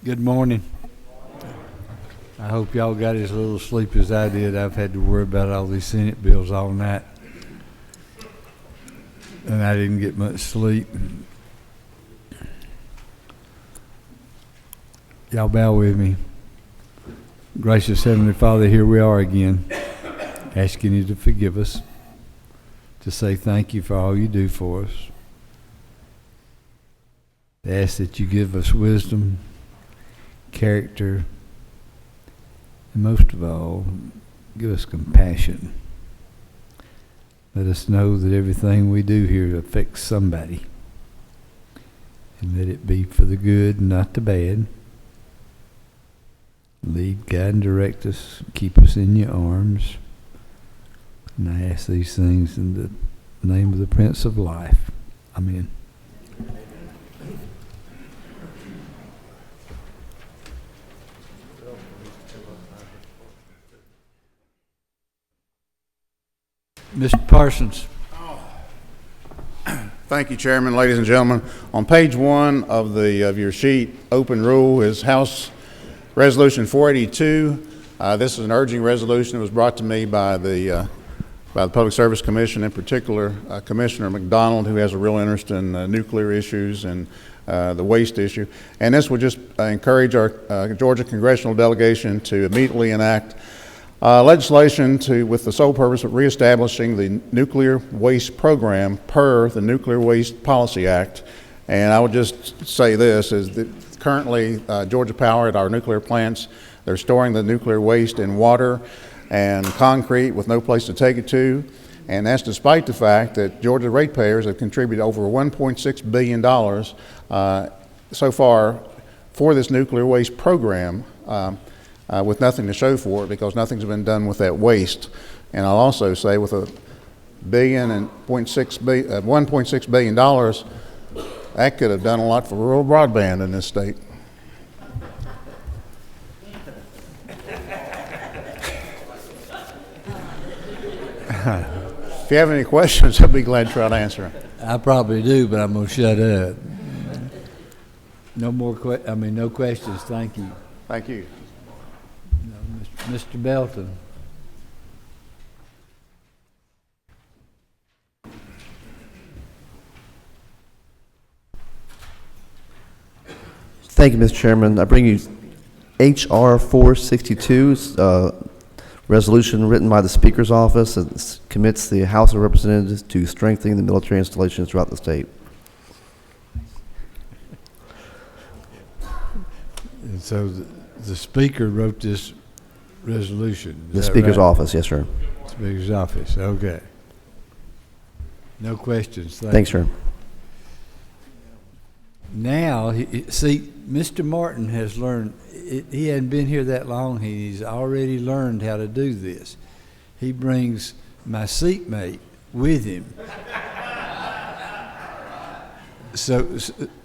Good morning. I hope y'all got as little sleep as I did. I've had to worry about all these Senate bills all night, and I didn't get much sleep. Y'all bow with me. Gracious Heavenly Father, here we are again, asking you to forgive us, to say thank you for all you do for us. To ask that you give us wisdom, character, and most of all, give us compassion. Let us know that everything we do here affects somebody, and let it be for the good and not the bad. Lead, guide, and direct us. Keep us in your arms. And I ask these things in the name of the Prince of Life. Amen. Mr. Parsons. Thank you, Chairman, ladies and gentlemen. On page 1 of your sheet, open rule is House Resolution 482. This is an urging resolution that was brought to me by the Public Service Commission, in particular Commissioner McDonald, who has a real interest in nuclear issues and the waste issue. And this would just encourage our Georgia congressional delegation to immediately enact legislation with the sole purpose of reestablishing the nuclear waste program per the Nuclear Waste Policy Act. And I would just say this, is that currently Georgia Power at our nuclear plants, they're storing the nuclear waste in water and concrete with no place to take it to. And that's despite the fact that Georgia ratepayers have contributed over $1.6 billion so far for this nuclear waste program, with nothing to show for it because nothing's been done with that waste. And I'll also say with $1.6 billion, that could have done a lot for rural broadband in this state. If you have any questions, I'd be glad to try to answer them. I probably do, but I'm going to shut up. No more no questions. Thank you. Thank you. No, Mr. Belton. Thank you, Mr. Chairman. I bring you H.R. 462, resolution written by the Speaker's Office that commits the House of Representatives to strengthening the military installations throughout the state. And so the Speaker wrote this resolution. The Speaker's Office, yes, sir. Speaker's Office, okay. No questions. Thanks, sir. Now, see, Mr. Martin has learned, he hadn't been here that long, he's already learned how to do this. He brings my seatmate with him. So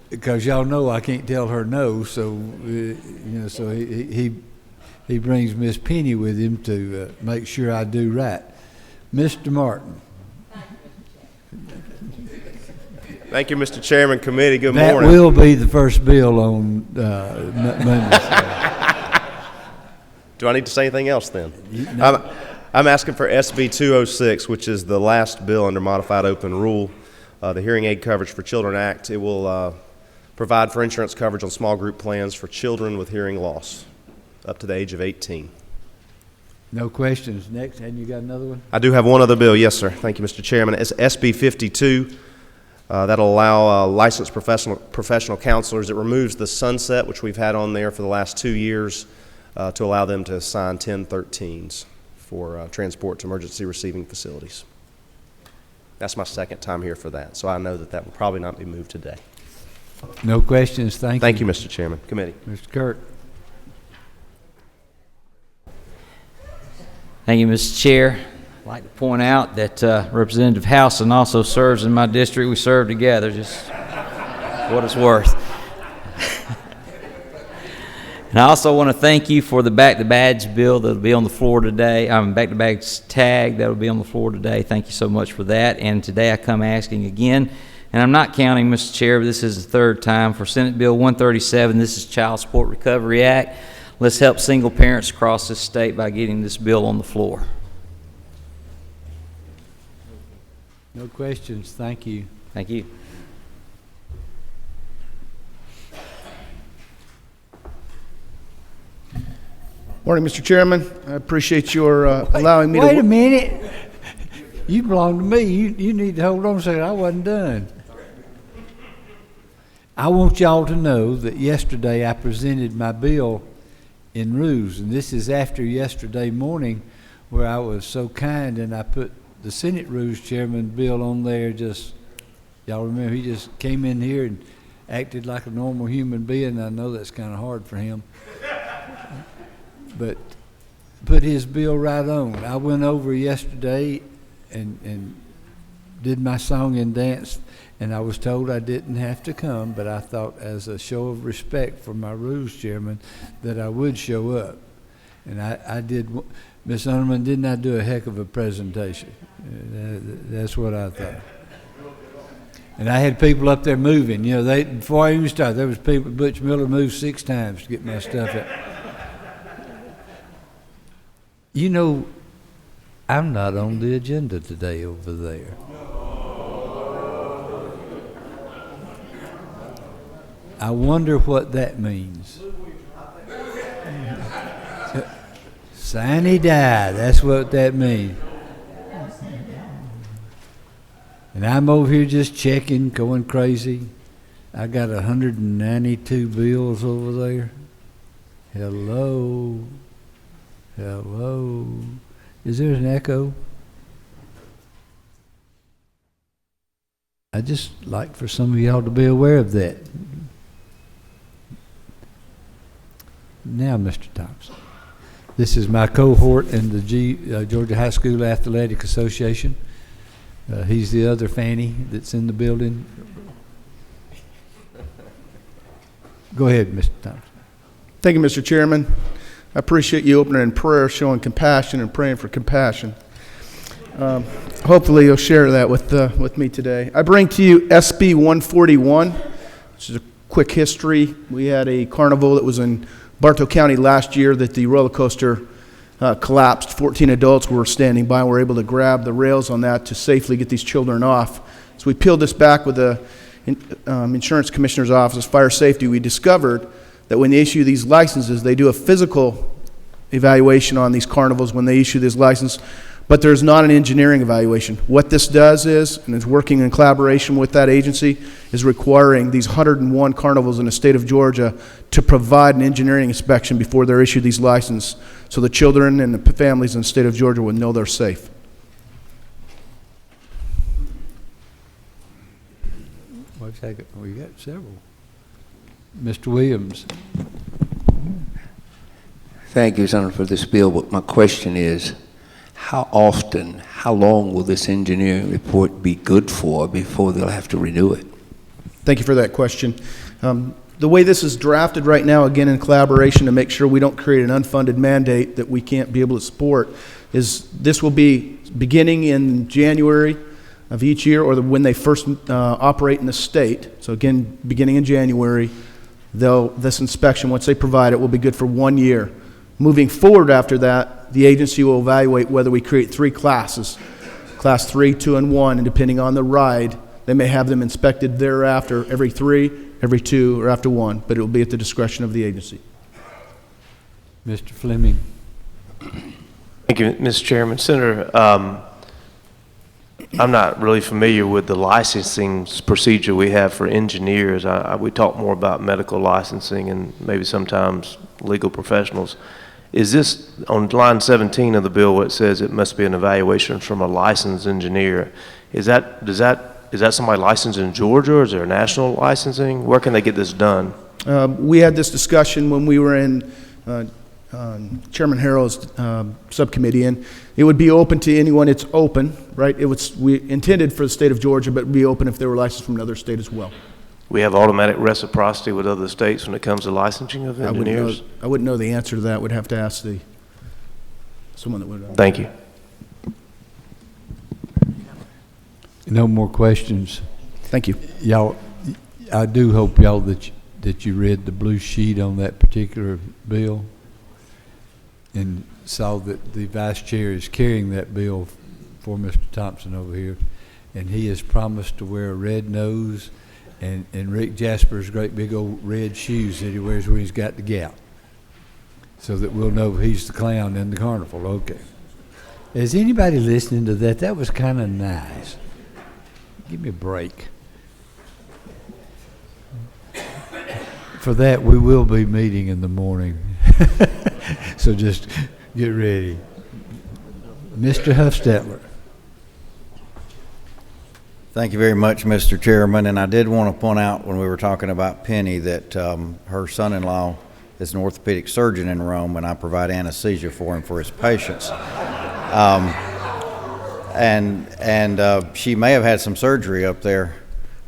because y'all know I can't tell her no, so, so he brings Miss Penny with him to make sure I do right. Mr. Martin. Thank you, Mr. Chairman, Committee. Good morning. That will be the first bill on Monday. Do I need to say anything else then? No. I'm asking for SB 206, which is the last bill under modified open rule, the Hearing Aid Coverage for Children Act. It will provide for insurance coverage on small group plans for children with hearing loss up to the age of 18. No questions. Next, and you got another one? I do have one other bill, yes, sir. Thank you, Mr. Chairman. It's SB 52. That'll allow licensed professional counselors. It removes the sunset, which we've had on there for the last 2 years, to allow them to assign 1013s for transport to emergency receiving facilities. That's my second time here for that, so I know that will probably not be moved today. No questions. Thank you. Thank you, Mr. Chairman. Committee. Mr. Kirk. Thank you, Mr. Chair. I'd like to point out that Representative Howson also serves in my district. We serve together, just what it's worth. And I also want to thank you for the back-to-badge bill that will be on the floor today. Back-to-badge tag that will be on the floor today. Thank you so much for that. And today I come asking again And I'm not counting, Mr. Chair, but this is the third time for Senate Bill 137. This is Child Support Recovery Act. Let's help single parents across this state by getting this bill on the floor. No questions, thank you. Thank you. Morning, Mr. Chairman. I appreciate your allowing me to... Wait a minute. You belong to me. You need to hold on a second. I wasn't done. I want y'all to know that yesterday I presented my bill in rules, and this is after yesterday morning where I was so kind and I put the Senate Rules Chairman bill on there. Just, y'all remember, he just came in here and acted like a normal human being. I know that's kind of hard for him. But put his bill right on. I went over yesterday and did my song and dance, and I was told I didn't have to come, but I thought as a show of respect for my rules chairman that I would show up. And I did. Ms. Underman, didn't I do a heck of a presentation? That's what I thought. And I had people up there moving. You know, before I even started, there was people. Butch Miller moved 6 times to get my stuff up. You know, I'm not on the agenda today over there. I wonder what that means. Sine die, that's what that means. And I'm over here just checking, going crazy. I got 192 bills over there. Hello. Hello. Is there an echo? I just like for some of y'all to be aware of that. Now, Mr. Thompson, this is my cohort in the Georgia High School Athletic Association. He's the other Fanny that's in the building. Go ahead, Mr. Thompson. Thank you, Mr. Chairman. I appreciate you opening in prayer, showing compassion and praying for compassion. Hopefully you'll share that with me today. I bring to you SB 141, which is a quick history. We had a carnival that was in Bartow County last year that the roller coaster collapsed. 14 adults were standing by and were able to grab the rails on that to safely get these children off. So we peeled this back with the Insurance Commissioner's Office, Fire Safety. We discovered that when they issue these licenses, they do a physical evaluation on these carnivals when they issue this license, but there's not an engineering evaluation. What this does is, and it's working in collaboration with that agency, is requiring these 101 carnivals in the state of Georgia to provide an engineering inspection before they're issued these licenses, so the children and the families in the state of Georgia will know they're safe. We got several. Mr. Williams. Thank you, Senator, for this bill. But my question is, how often, how long will this engineering report be good for before they'll have to renew it? Thank you for that question. The way this is drafted right now, again in collaboration to make sure we don't create an unfunded mandate that we can't be able to support, is this will be beginning in January of each year, or when they first operate in the state. So again, beginning in January, this inspection, once they provide it, will be good for 1 year. Moving forward after that, the agency will evaluate whether we create 3 classes, class 3, 2, and 1, and depending on the ride, they may have them inspected thereafter every 3, every 2, or after 1, but it will be at the discretion of the agency. Mr. Fleming. Thank you, Mr. Chairman. Senator, I'm not really familiar with the licensing procedure we have for engineers. We talk more about medical licensing and maybe sometimes legal professionals. Is this on line 17 of the bill where it says it must be an evaluation from a licensed engineer? Is that somebody licensed in Georgia, or is there national licensing? Where can they get this done? We had this discussion when we were in Chairman Harrell's subcommittee, and it would be open to anyone. It's open, right? We intended for the state of Georgia, but it would be open if they were licensed from another state as well. We have automatic reciprocity with other states when it comes to licensing of engineers? I wouldn't know the answer to that. Would have to ask someone that would. Thank you. No more questions. Thank you. Y'all, I do hope y'all that you read the blue sheet on that particular bill and saw that the vice chair is carrying that bill for Mr. Thompson over here, and he has promised to wear a red nose and Rick Jasper's great big old red shoes that he wears when he's got the gout, so that we'll know he's the clown in the carnival. Okay. Is anybody listening to that? That was kind of nice. Give me a break. For that, we will be meeting in the morning. So just get ready. Mr. Huffstetler. Thank you very much, Mr. Chairman. And I did want to point out when we were talking about Penny that her son-in-law is an orthopedic surgeon in Rome, and I provide anesthesia for him for his patients. She may have had some surgery up there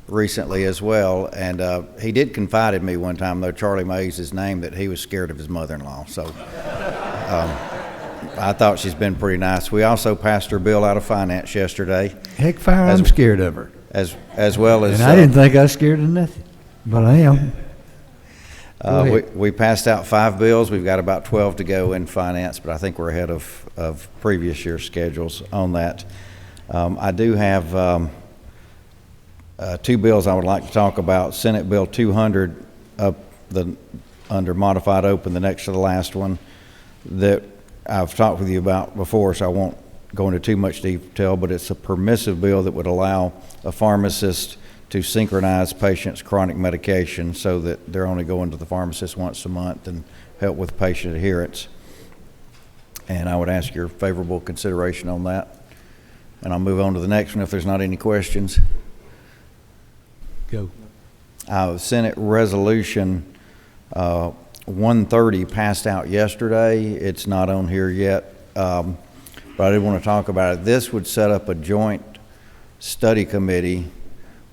recently as well, and he did confide in me one time, though Charlie May's his name, that he was scared of his mother-in-law. So I thought she's been pretty nice. We also passed her bill out of finance yesterday. Heck, fire, I'm scared of her. As well as. And I didn't think I was scared of nothing, but I am. We passed out 5 bills. We've got about 12 to go in finance, but I think we're ahead of previous year's schedules on that. I do have 2 bills I would like to talk about. Senate Bill 200 under modified open, the next to the last one, that I've talked with you about before, so I won't go into too much detail, but it's a permissive bill that would allow a pharmacist to synchronize patients' chronic medication so that they're only going to the pharmacist once a month and help with patient adherence. And I would ask your favorable consideration on that. And I'll move on to the next one if there's not any questions. Go. Senate Resolution 130 passed out yesterday. It's not on here yet, but I did want to talk about it. This would set up a joint study committee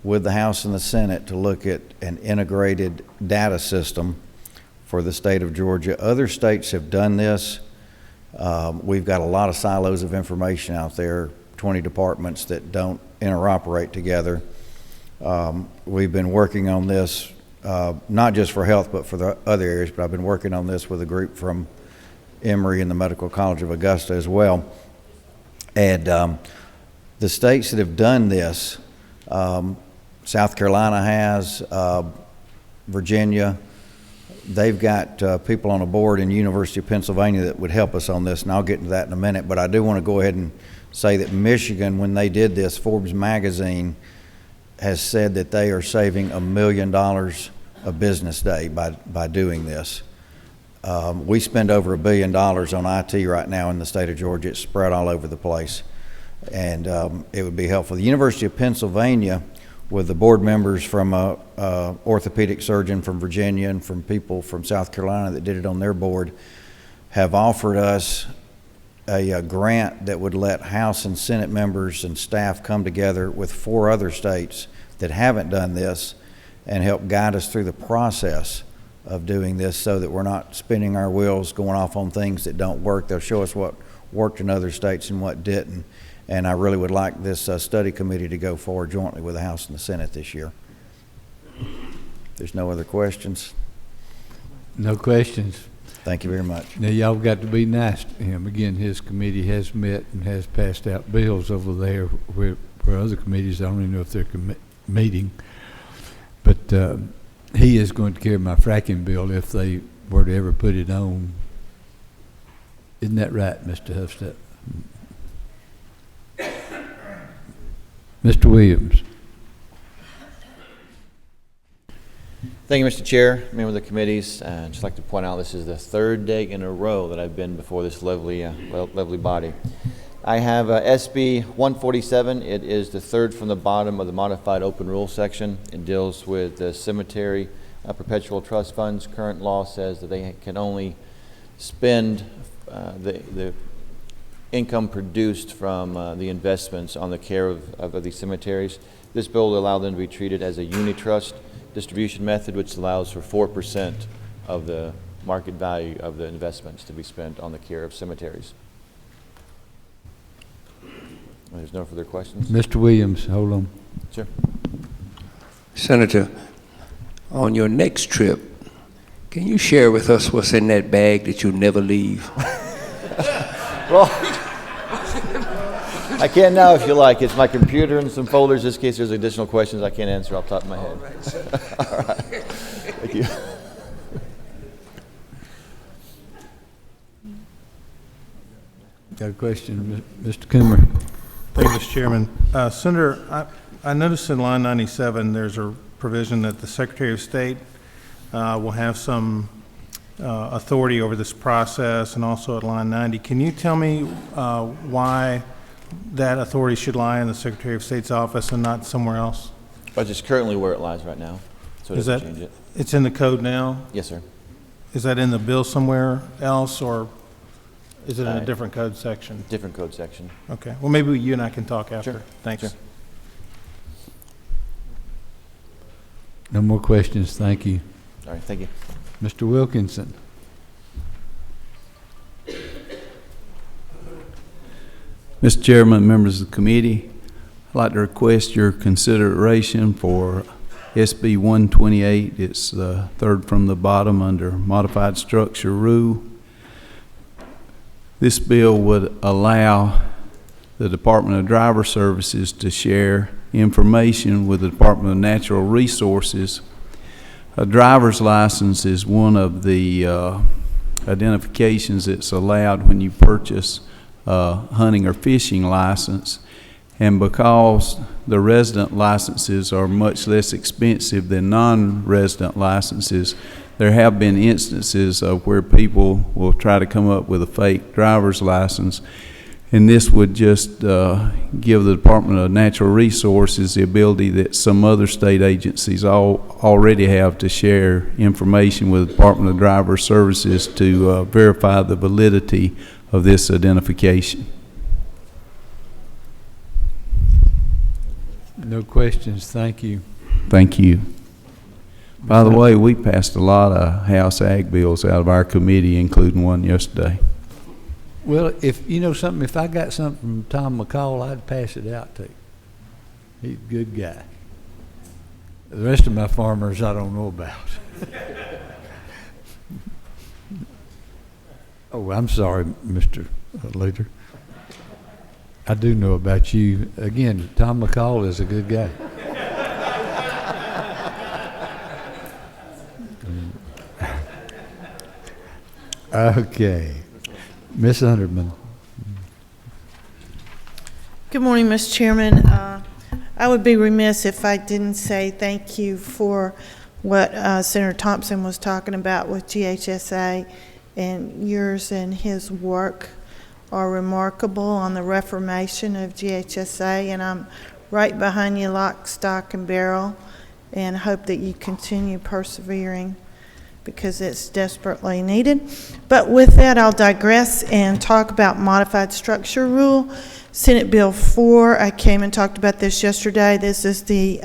with the House and the Senate to look at an integrated data system for the state of Georgia. Other states have done this. We've got a lot of silos of information out there, 20 departments that don't interoperate together. We've been working on this, not just for health, but for the other areas, but I've been working on this with a group from Emory and the Medical College of Augusta as well. And the states that have done this, South Carolina has, Virginia, they've got people on a board in University of Pennsylvania that would help us on this, and I'll get into that in a minute. But I do want to go ahead and say that Michigan, when they did this, Forbes magazine has said that they are saving $1 million a business day by doing this. We spend over $1 billion on IT right now in the state of Georgia. It's spread all over the place, and it would be helpful. The University of Pennsylvania, with the board members from a orthopedic surgeon from Virginia and from people from South Carolina that did it on their board, have offered us a grant that would let House and Senate members and staff come together with 4 other states that haven't done this and help guide us through the process of doing this so that we're not spinning our wheels going off on things that don't work. They'll show us what worked in other states and what didn't. And I really would like this study committee to go forward jointly with the House and the Senate this year. There's no other questions. No questions. Thank you very much. Now, y'all got to be nice to him. Again, his committee has met and has passed out bills over there where other committees, I don't even know if they're meeting. But he is going to carry my fracking bill if they were to ever put it on. Isn't that right, Mr. Huffstep? Mr. Williams. Thank you, Mr. Chair, member of the committees. I'd just like to point out this is the 3rd day in a row that I've been before this lovely body. I have SB 147. It is the 3rd from the bottom of the modified open rule section. It deals with the cemetery perpetual trust funds. Current law says that they can only spend the income produced from the investments on the care of these cemeteries. This bill will allow them to be treated as a unitrust distribution method, which allows for 4% of the market value of the investments to be spent on the care of cemeteries. There's no further questions. Mr. Williams, hold on. Sure. Senator, on your next trip, can you share with us what's in that bag that you'll never leave? Well, I can now if you like. It's my computer and some folders, just in case there's additional questions I can't answer off the top of my head. All right. Thank you. Got a question, Mr. Coomer? Thank you, Mr. Chairman. Senator, I noticed in line 97, there's a provision that the Secretary of State will have some authority over this process, and also at line 90. Can you tell me why that authority should lie in the Secretary of State's office and not somewhere else? But just currently where it lies right now, so it Is doesn't that, change it. it's in the code now? Yes, sir. Is that in the bill somewhere else, or is it in a Right. different code section? Different code section. Okay, well, maybe you and I can talk after. Sure. Thanks. Sure. No more questions, thank you. All right, thank you. Mr. Wilkinson? Mr. Chairman, members of the committee, I'd like to request your consideration for SB 128. It's the third from the bottom under modified structure rule. This bill would allow the Department of Driver Services to share information with the Department of Natural Resources. A driver's license is one of the identifications that's allowed when you purchase a hunting or fishing license, and because the resident licenses are much less expensive than non-resident licenses, there have been instances of where people will try to come up with a fake driver's license, and this would just give the Department of Natural Resources the ability that some other state agencies already have to share information with the Department of Driver Services to verify the validity of this identification. No questions, thank you. Thank you. By the way, we passed a lot of House Ag bills out of our committee, including one yesterday. Well, if, you know something, if I got something from Tom McCall, I'd pass it out to him. He's a good guy. The rest of my farmers I don't know about. Oh, I'm sorry, Mr. Leader. I do know about you. Again, Tom McCall is a good guy. Okay. Ms. Underman. Good morning, Mr. Chairman. I would be remiss if I didn't say thank you for what Senator Thompson was talking about with GHSA, and yours and his work are remarkable on the reformation of GHSA, and I'm right behind you lock, stock, and barrel, and hope that you continue persevering because it's desperately needed. But with that, I'll digress and talk about modified structure rule. Senate Bill 4, I came and talked about this yesterday. This is the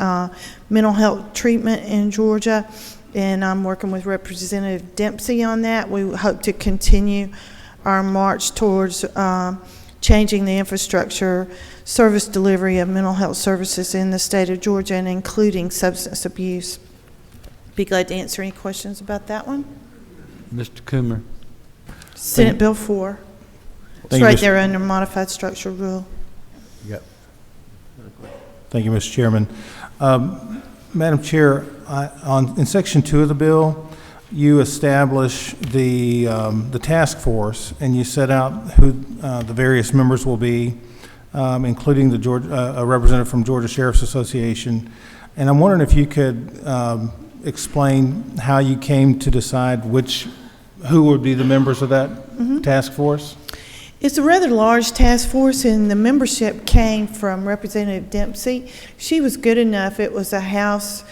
mental health treatment in Georgia, and I'm working with Representative Dempsey on that. We hope to continue our march towards changing the infrastructure, service delivery of mental health services in the state of Georgia, and including substance abuse. Be glad to answer any questions about that one. Mr. Coomer. Senate Bill 4. It's right there under modified structure rule. Yep. Thank you, Mr. Chairman. Madam Chair, in Section 2 of the bill, you establish the task force, and you set out who the various members will be, including a representative from Georgia Sheriff's Association. And I'm wondering if you could explain how you came to decide who would be the members of that task force? It's a rather large task force, and the membership came from Representative Dempsey. She was good enough. It was a House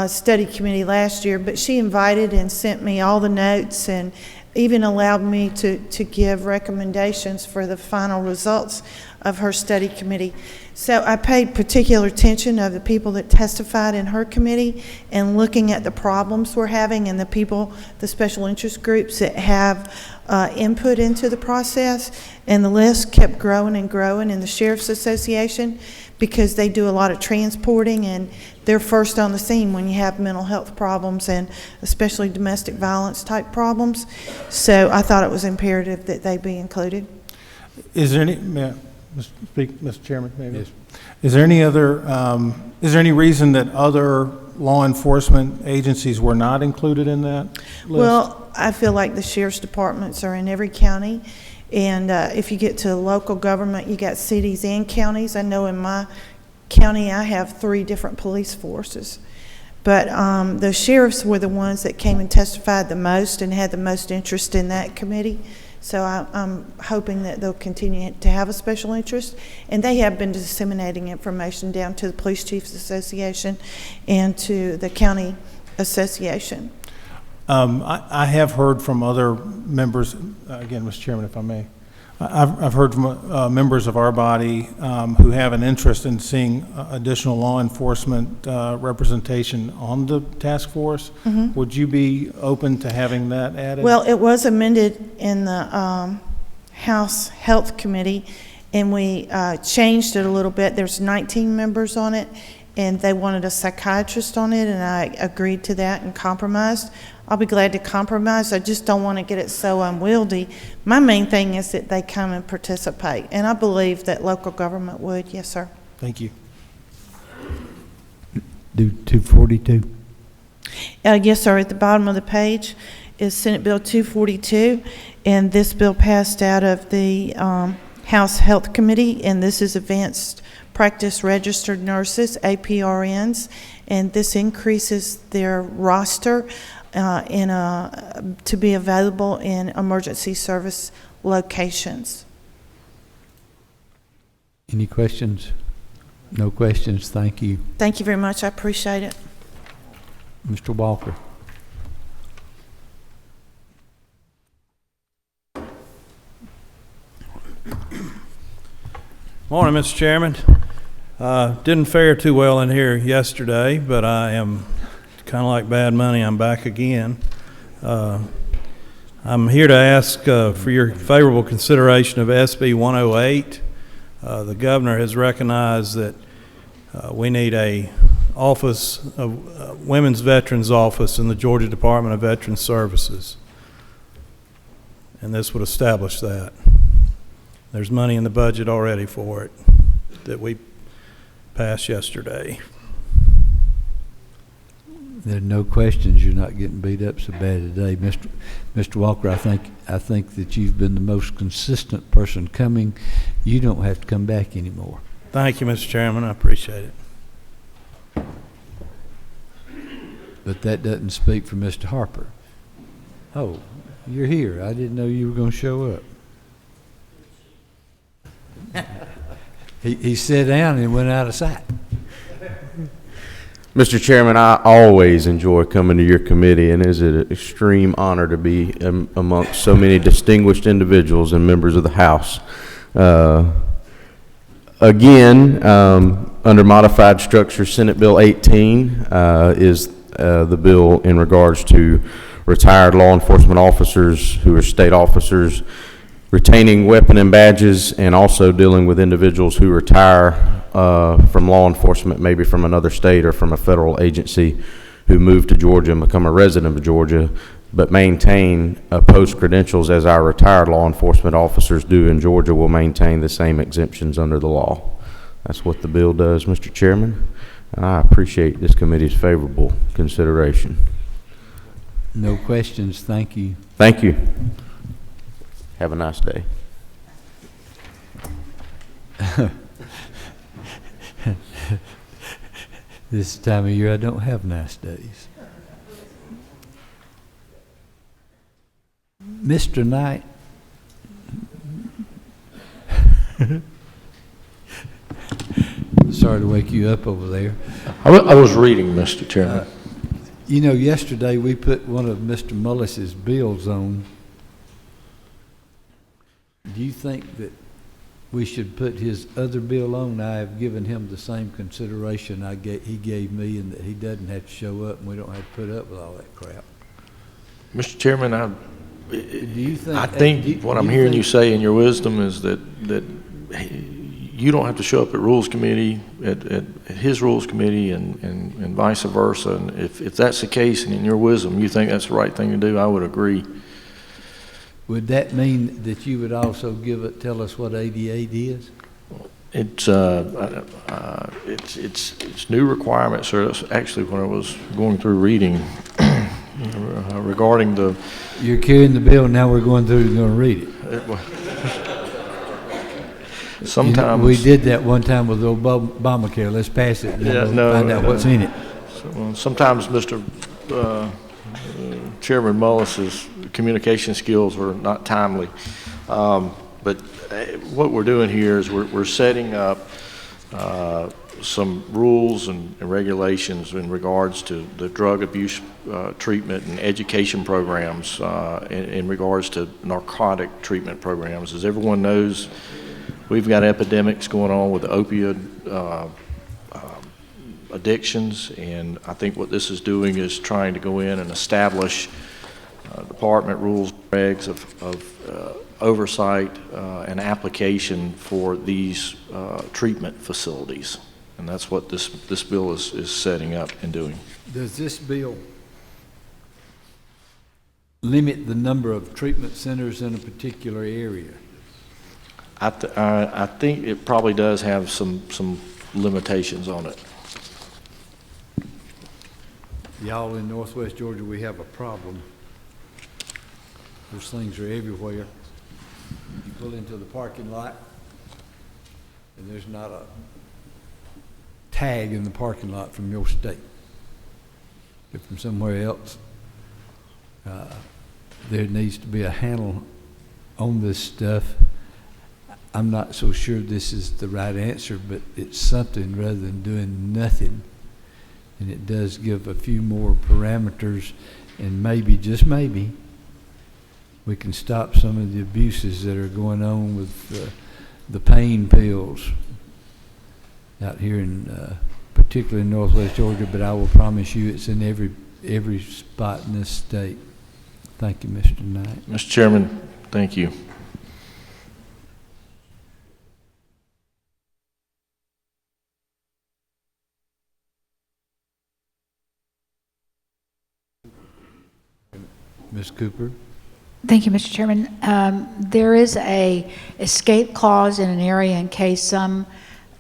study committee last year, but she invited and sent me all the notes and even allowed me to give recommendations for the final results of her study committee. So I paid particular attention of the people that testified in her committee and looking at the problems we're having and the people, the special interest groups that have input into the process. And the list kept growing and growing in the Sheriff's Association because they do a lot of transporting, and they're first on the scene when you have mental health problems and especially domestic violence type problems. So I thought it was imperative that they be included. Is there any, may I speak, Mr. Chairman, maybe? Yes. Is there any other, is there any reason that other law enforcement agencies were not included in that list? Well, I feel like the sheriff's departments are in every county, and if you get to local government, you got cities and counties. I know in my county I have 3 different police forces, but the sheriffs were the ones that came and testified the most and had the most interest in that committee. So I'm hoping that they'll continue to have a special interest, and they have been disseminating information down to the Police Chiefs Association and to the county association. I have heard from other members, again, Mr. Chairman, if I may, I've heard from members of our body who have an interest in seeing additional law enforcement representation on the task force. Mm-hmm. Would you be open to having that added? Well, it was amended in the House Health Committee, and we changed it a little bit. There's 19 members on it, and they wanted a psychiatrist on it, and I agreed to that and compromised. I'll be glad to compromise. I just don't want to get it so unwieldy. My main thing is that they come and participate, and I believe that local government would. Yes, sir. Thank you. Do 242? Yes, sir. At the bottom of the page is Senate Bill 242, and this bill passed out of the House Health Committee, and this is Advanced Practice Registered Nurses, APRNs, and this increases their roster to be available in emergency service locations. Any questions? No questions. Thank you. Thank you very much. I appreciate it. Mr. Walker. Morning, Mr. Chairman. Didn't fare too well in here yesterday, but I am kind of like bad money. I'm back again. I'm here to ask for your favorable consideration of SB 108. The governor has recognized that we need a office, a women's veterans office in the Georgia Department of Veterans Services, and this would establish that. There's money in the budget already for it that we passed yesterday. There are no questions. You're not getting beat up so bad today, Mr. Walker. I think that you've been the most consistent person coming. You don't have to come back anymore. Thank you, Mr. Chairman. I appreciate it. But that doesn't speak for Mr. Harper. Oh, you're here. I didn't know you were going to show up. He sat down and went out of sight. Mr. Chairman, I always enjoy coming to your committee, and it is an extreme honor to be amongst so many distinguished individuals and members of the House. Again, under modified structure, Senate Bill 18 is the bill in regards to retired law enforcement officers who are state officers retaining weapon and badges, and also dealing with individuals who retire from law enforcement, maybe from another state or from a federal agency, who move to Georgia and become a resident of Georgia, but maintain post credentials as our retired law enforcement officers do in Georgia, will maintain the same exemptions under the law. That's what the bill does, Mr. Chairman, and I appreciate this committee's favorable consideration. No questions. Thank you. Thank you. Have a nice day. This time of year, I don't have nice days. Mr. Knight. Sorry to wake you up over there. I was reading, Mr. Chairman. You know, yesterday we put one of Mr. Mullis's bills on. Do you think that we should put his other bill on? I have given him the same consideration he gave me, and that he doesn't have to show up and we don't have to put up with all that crap. Mr. Chairman, Do you think? I think what I'm hearing you say in your wisdom is that you don't have to show up at Rules Committee, at his Rules Committee, and vice versa. And if that's the case, and in your wisdom you think that's the right thing to do, I would agree. Would that mean that you would also tell us what 88 is? It's new requirements, or it's actually when I was going through reading regarding the. You're carrying the bill, now we're going through and going to read it. Sometimes we did that one time with Obamacare. Let's pass it and then we'll find out what's in it. Sometimes Mr. Chairman Mullis's communication skills were not timely, but what we're doing here is we're setting up some rules and regulations in regards to the drug abuse treatment and education programs in regards to narcotic treatment programs. As everyone knows, we've got epidemics going on with opioid addictions, and I think what this is doing is trying to go in and establish department rules, regs of oversight and application for these treatment facilities. And that's what this bill is setting up and doing. Does this bill limit the number of treatment centers in a particular area? I think it probably does have some limitations on it. Y'all in Northwest Georgia, we have a problem. Those things are everywhere. You pull into the parking lot, and there's not a tag in the parking lot from your state. If from somewhere else, there needs to be a handle on this stuff. I'm not so sure this is the right answer, but it's something rather than doing nothing. And it does give a few more parameters, and maybe, just maybe, we can stop some of the abuses that are going on with the pain pills out here in particularly in Northwest Georgia, but I will promise you it's in every spot in this state. Thank you, Mr. Knight. Mr. Chairman, thank you. Ms. Cooper. Thank you, Mr. Chairman. There is a escape clause in an area in case some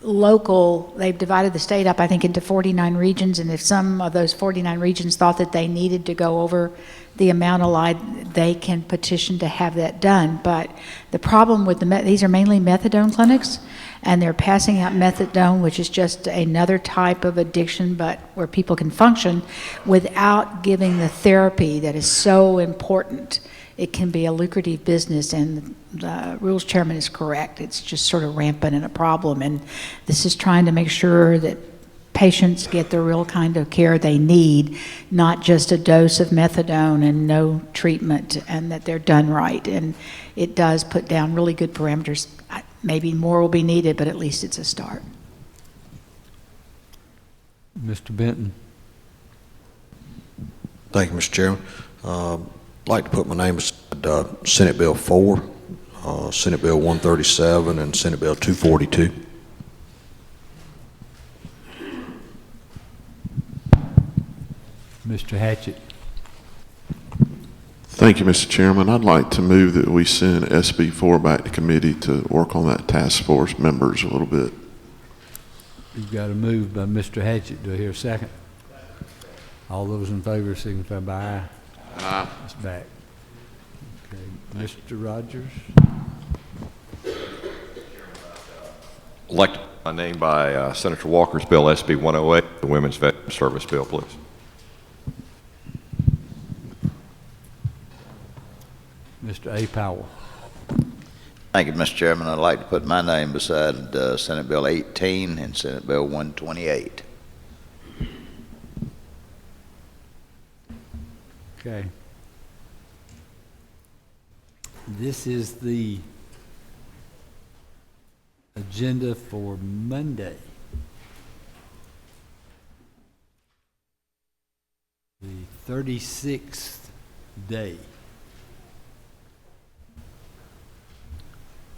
local, they've divided the state up, I think, into 49 regions, and if some of those 49 regions thought that they needed to go over the amount allowed, they can petition to have that done. But the problem with these are mainly methadone clinics, and they're passing out methadone, which is just another type of addiction, but where people can function without giving the therapy that is so important. It can be a lucrative business, and the rules chairman is correct. It's just sort of rampant and a problem, and this is trying to make sure that patients get the real kind of care they need, not just a dose of methadone and no treatment, and that they're done right. And it does put down really good parameters. Maybe more will be needed, but at least it's a start. Mr. Benton. Thank you, Mr. Chairman. I'd like to put my name beside Senate Bill 4, Senate Bill 137, and Senate Bill 242. Mr. Hatchett. Thank you, Mr. Chairman. I'd like to move that we send SB 4 back to committee to work on that task force members a little bit. You've got a move by Mr. Hatchett. Do I hear a second? All those in favor signify by aye. Aye. It's back. Okay. Mr. Rogers. I'd like to put my name by Senator Walker's bill, SB 108, the Women's Veteran Service Bill, please. Mr. A. Powell. Thank you, Mr. Chairman. I'd like to put my name beside Senate Bill 18 and Senate Bill 128. Okay. This is the agenda for Monday. The 36th day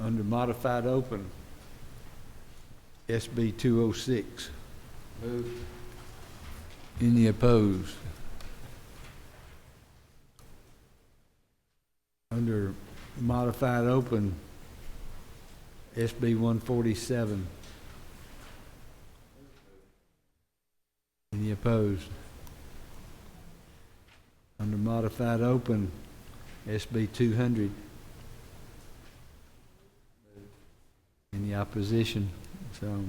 Under modified open, SB 206. Move. Any opposed? Under modified open, SB 147. Any opposed? Under modified open, SB 200. Any opposition? So,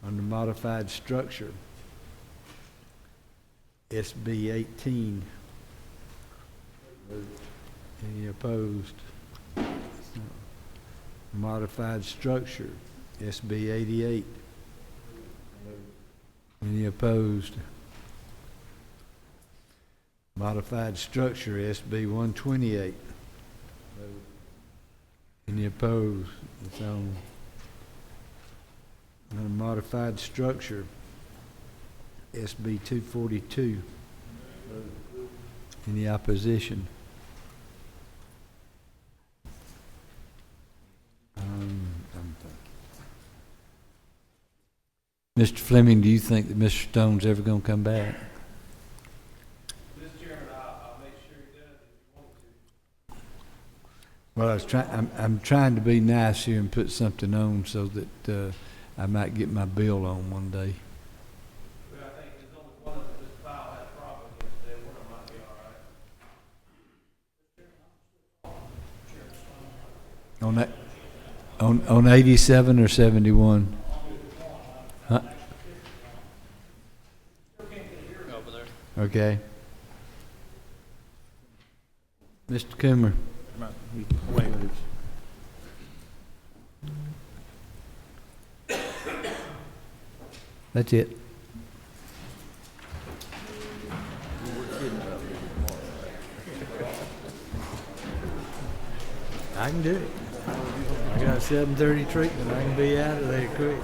under modified structure, SB 18. Any opposed? Modified structure, SB 88. Any opposed? Modified structure, SB 128. Any opposed? It's on. Under modified structure, SB 242. Any opposition? Mr. Fleming, do you think that Mr. Stone's ever going to come back? Mr. Chairman, I'll make sure he does if you want to. Well, I'm trying to be nice here and put something on so that I might get my bill on one day. Well, I think there's only one of them this file has a problem against it. One of them might be all right. On that, on 87 or 71? Huh? Okay. Mr. Coomer. That's it. I can do it. I got a 7:30 treatment. I can be out of there quick.